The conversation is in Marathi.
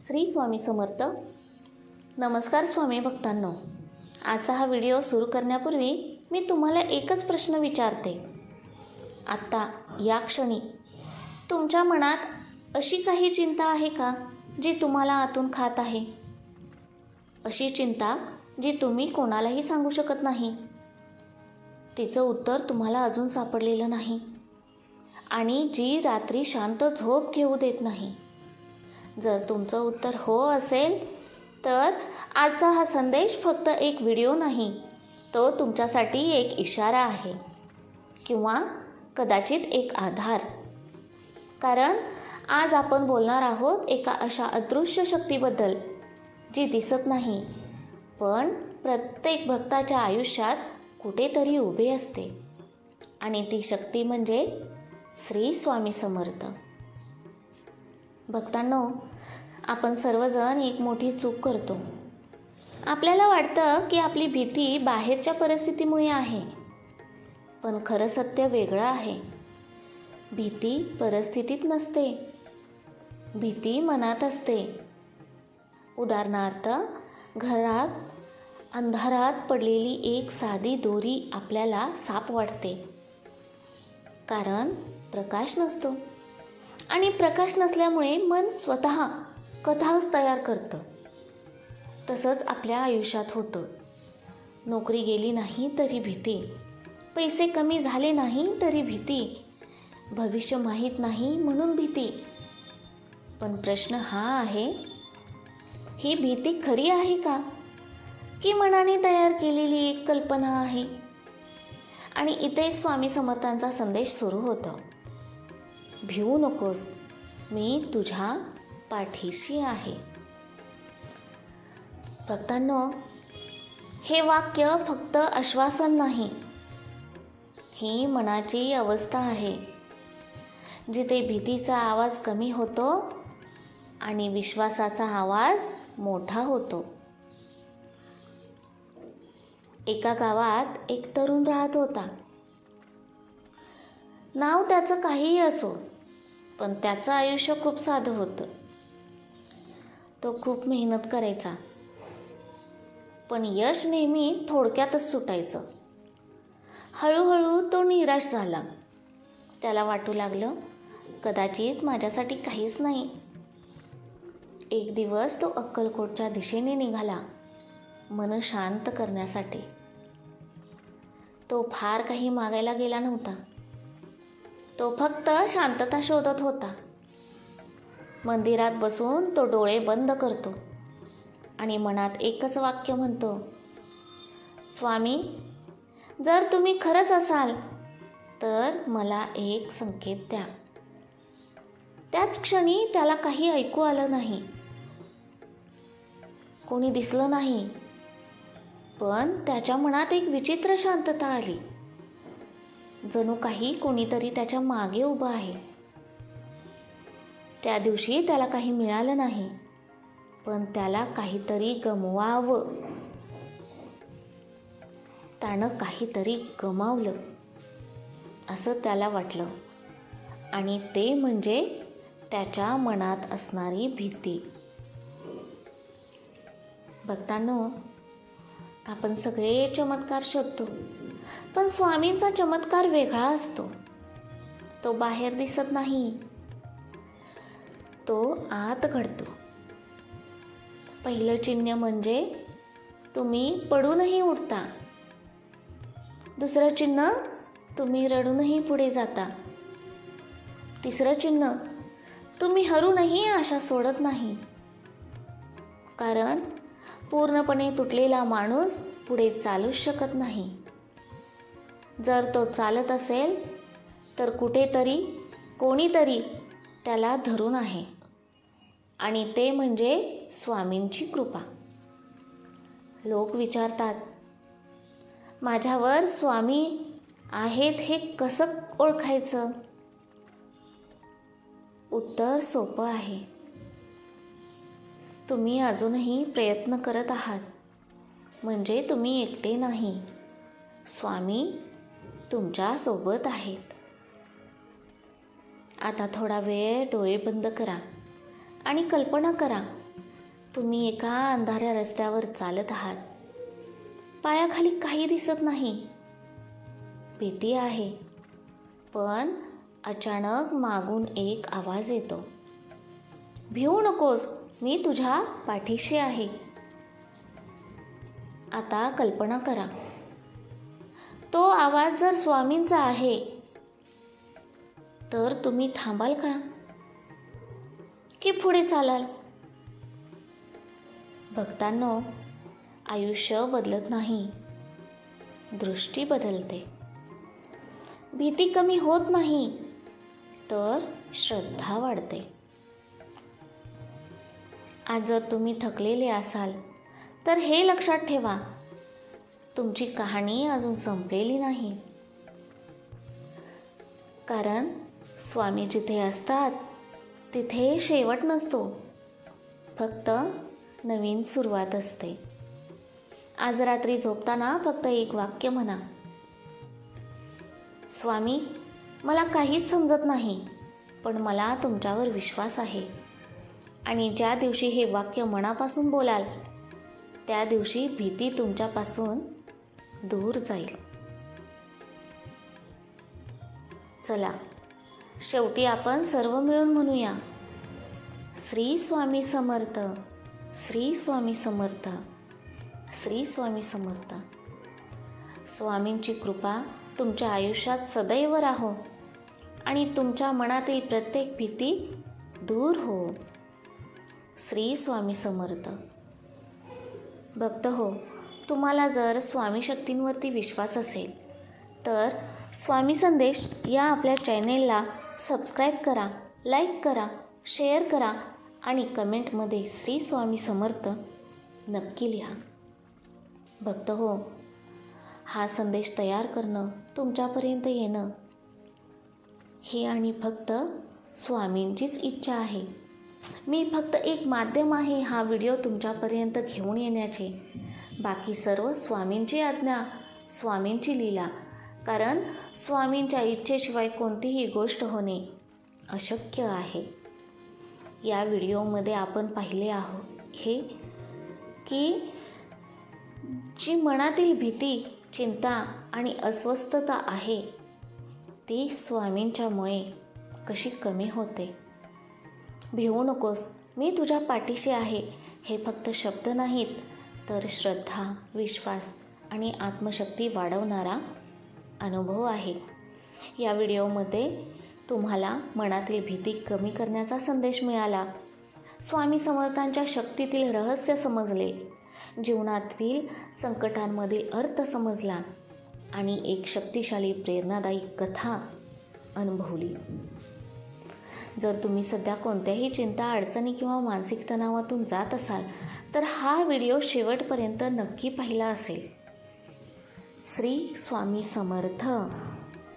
श्री स्वामी समर्थ. नमस्कार स्वामी भक्तांनो. आजचा हा व्हिडिओ सुरू करण्यापूर्वी मी तुम्हाला एकच प्रश्न विचारते. आत्ता या क्षणी तुमच्या मनात अशी काही चिंता आहे का जी तुम्हाला आतून खात आहे? अशी चिंता जी तुम्ही कोणालाही सांगू शकत नाही. तिचं उत्तर तुम्हाला अजून सापडलेलं नाही आणि जी रात्री शांत झोप घेऊ देत नाही. जर तुमचं उत्तर हो असेल तर आजचा हा संदेश फक्त एक व्हिडिओ नाही, तो तुमच्यासाठी एक इशारा आहे किंवा कदाचित एक आधार. कारण आज आपण बोलणार आहोत एका अशा अदृश्य शक्तीबद्दल जी दिसत नाही पण प्रत्येक भक्ताच्या आयुष्यात कुठेतरी उभी असते. आणि ती शक्ती म्हणजे श्री स्वामी समर्थ. भक्तांनो, आपण सर्वजण एक मोठी चूक करतो. आपल्याला वाटतं की आपली भीती बाहेरच्या परिस्थितीमुळे आहे, पण खरं सत्य वेगळं आहे. भीती परिस्थितीत नसते, भीती मनात असते. उदाहरणार्थ, घरात अंधारात पडलेली एक साधी दोरी आपल्याला साप वाटते, कारण प्रकाश नसतो आणि प्रकाश नसल्यामुळे मन स्वतः कथा तयार करतं. तसंच आपल्या आयुष्यात होतं. नोकरी गेली नाही तरी भीती, पैसे कमी झाले नाही तरी भीती, भविष्य माहीत नाही म्हणून भीती. पण प्रश्न हा आहे, ही भीती खरी आहे का, की मनाने तयार केलेली एक कल्पना आहे? आणि इथे स्वामी समर्थांचा संदेश सुरू होतो. भिवू नकोस, मी तुझ्या पाठीशी आहे. भक्तांनो, हे वाक्य फक्त आश्वासन नाही, ही मनाची अवस्था आहे जिथे भीतीचा आवाज कमी होतो आणि विश्वासाचा आवाज मोठा होतो. एका गावात एक तरुण राहत होता. नाव त्याचं काहीही असो, पण त्याचं आयुष्य खूप साधं होतं. तो खूप मेहनत करायचा, पण यश नेहमी थोडक्यातच सुटायचं. हळूहळू तो निराश झाला. त्याला वाटू लागलं, कदाचित माझ्यासाठी काहीच नाही. एक दिवस तो अक्कलकोटच्या दिशेने निघाला, मन शांत करण्यासाठी. तो फार काही मागायला गेला नव्हता. तो फक्त शांतता शोधत होता. मंदिरात बसून तो डोळे बंद करतो आणि मनात एकच वाक्य म्हणतो, स्वामी, जर तुम्ही खरंच असाल तर मला एक संकेत द्या. त्याच क्षणी त्याला काही ऐकू आलं नाही, कोणी दिसलं नाही, पण त्याच्या मनात एक विचित्र शांतता आली. जणू काही कोणीतरी त्याच्या मागे उभं आहे. त्या दिवशी त्याला काही मिळालं नाही, पण त्याला काहीतरी गमवावं. त्यानं काहीतरी गमावलं असं त्याला वाटलं, आणि ते म्हणजे त्याच्या मनात असणारी भीती. भक्तांनो, आपण सगळे चमत्कार शोधतो, पण स्वामींचा चमत्कार वेगळा असतो. तो बाहेर दिसत नाही, तो आत घडतो. पहिलं चिन्ह म्हणजे तुम्ही पडूनही उठता. दुसरं चिन्ह, तुम्ही रडूनही पुढे जाता. तिसरं चिन्ह, तुम्ही हरूनही आशा सोडत नाही. कारण पूर्णपणे तुटलेला माणूस पुढे चालूच शकत नाही. जर तो चालत असेल तर कुठेतरी कोणीतरी त्याला धरून आहे, आणि ते म्हणजे स्वामींची कृपा. लोक विचारतात, माझ्यावर स्वामी आहेत हे कसं ओळखायचं? उत्तर सोपं आहे. तुम्ही अजूनही प्रयत्न करत आहात, म्हणजे तुम्ही एकटे नाही. स्वामी तुमच्या सोबत आहेत. आता थोडा वेळ डोळे बंद करा आणि कल्पना करा तुम्ही एका अंधाऱ्या रस्त्यावर चालत आहात. पायाखाली काही दिसत नाही. भीती आहे. पण अचानक मागून एक आवाज येतो. भिवू नकोस, मी तुझ्या पाठीशी आहे. आता कल्पना करा, तो आवाज जर स्वामींचा आहे तर तुम्ही थांबाल का की पुढे चालाल? भक्तांनो, आयुष्य बदलत नाही, दृष्टी बदलते. भीती कमी होत नाही, तर श्रद्धा वाढते. आज जर तुम्ही थकलेले असाल तर हे लक्षात ठेवा, तुमची कहाणी अजून संपलेली नाही. कारण स्वामी जिथे असतात तिथे शेवट नसतो, फक्त नवीन सुरुवात असते. आज रात्री झोपताना फक्त एक वाक्य म्हणा, स्वामी, मला काहीच समजत नाही, पण मला तुमच्यावर विश्वास आहे. आणि ज्या दिवशी हे वाक्य मनापासून बोलाल त्या दिवशी भीती तुमच्यापासून दूर जाईल. चला, शेवटी आपण सर्व मिळून म्हणूया, श्री स्वामी समर्थ, श्री स्वामी समर्थ, श्री स्वामी समर्थ. स्वामींची कृपा तुमच्या आयुष्यात सदैव राहो आणि तुमच्या मनातील प्रत्येक भीती दूर हो. श्री स्वामी समर्थ. भक्त हो, तुम्हाला जर स्वामी शक्तींवरती विश्वास असेल तर स्वामी संदेश या आपल्या चॅनेलला सबस्क्राईब करा, लाईक करा, शेअर करा आणि कमेंटमध्ये श्री स्वामी समर्थ नक्की लिहा. भक्त हो, हा संदेश तयार करणं, तुमच्यापर्यंत येणं ही आणि फक्त स्वामींचीच इच्छा आहे. मी फक्त एक माध्यम आहे हा व्हिडिओ तुमच्यापर्यंत घेऊन येण्याचे. बाकी सर्व स्वामींची आज्ञा, स्वामींची लीला. कारण स्वामींच्या इच्छेशिवाय कोणतीही गोष्ट होणे अशक्य आहे. या व्हिडिओमध्ये आपण पाहिले आहोत हे की जी मनातील भीती, चिंता आणि अस्वस्थता आहे ती स्वामींच्यामुळे कशी कमी होते. भिवू नकोस, मी तुझ्या पाठीशी आहे हे फक्त शब्द नाहीत, तर श्रद्धा, विश्वास आणि आत्मशक्ती वाढवणारा अनुभव आहे. या व्हिडिओमध्ये तुम्हाला मनातील भीती कमी करण्याचा संदेश मिळाला, स्वामी समर्थांच्या शक्तीतील रहस्य समजले, जीवनातील संकटांमधील अर्थ समजला आणि एक शक्तिशाली प्रेरणादायी कथा अनुभवली. जर तुम्ही सध्या कोणत्याही चिंता, अडचणी किंवा मानसिक तणावातून जात असाल तर हा व्हिडिओ शेवटपर्यंत नक्की पाहिला असेल. श्री स्वामी समर्थ.